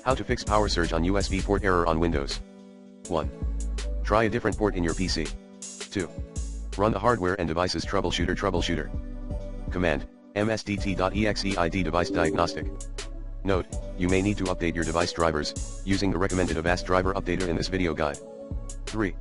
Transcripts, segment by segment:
How to fix power surge on USB port error on Windows. 1. Try a different port in your PC. 2. Run the hardware and devices troubleshooter. Command, msdt.exe ID device diagnostic. Note, you may need to update your device drivers, using the recommended Avast driver updater in this video guide. 3.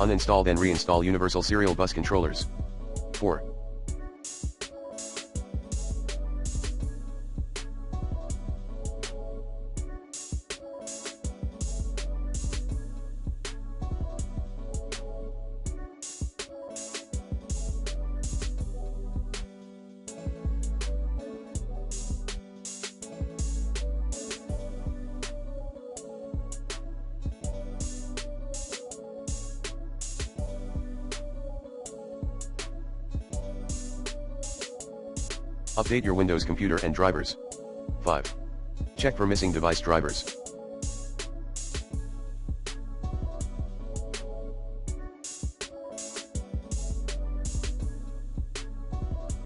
Uninstall then reinstall Universal Serial Bus Controllers. 4. Update your Windows computer and drivers. 5. Check for missing device drivers.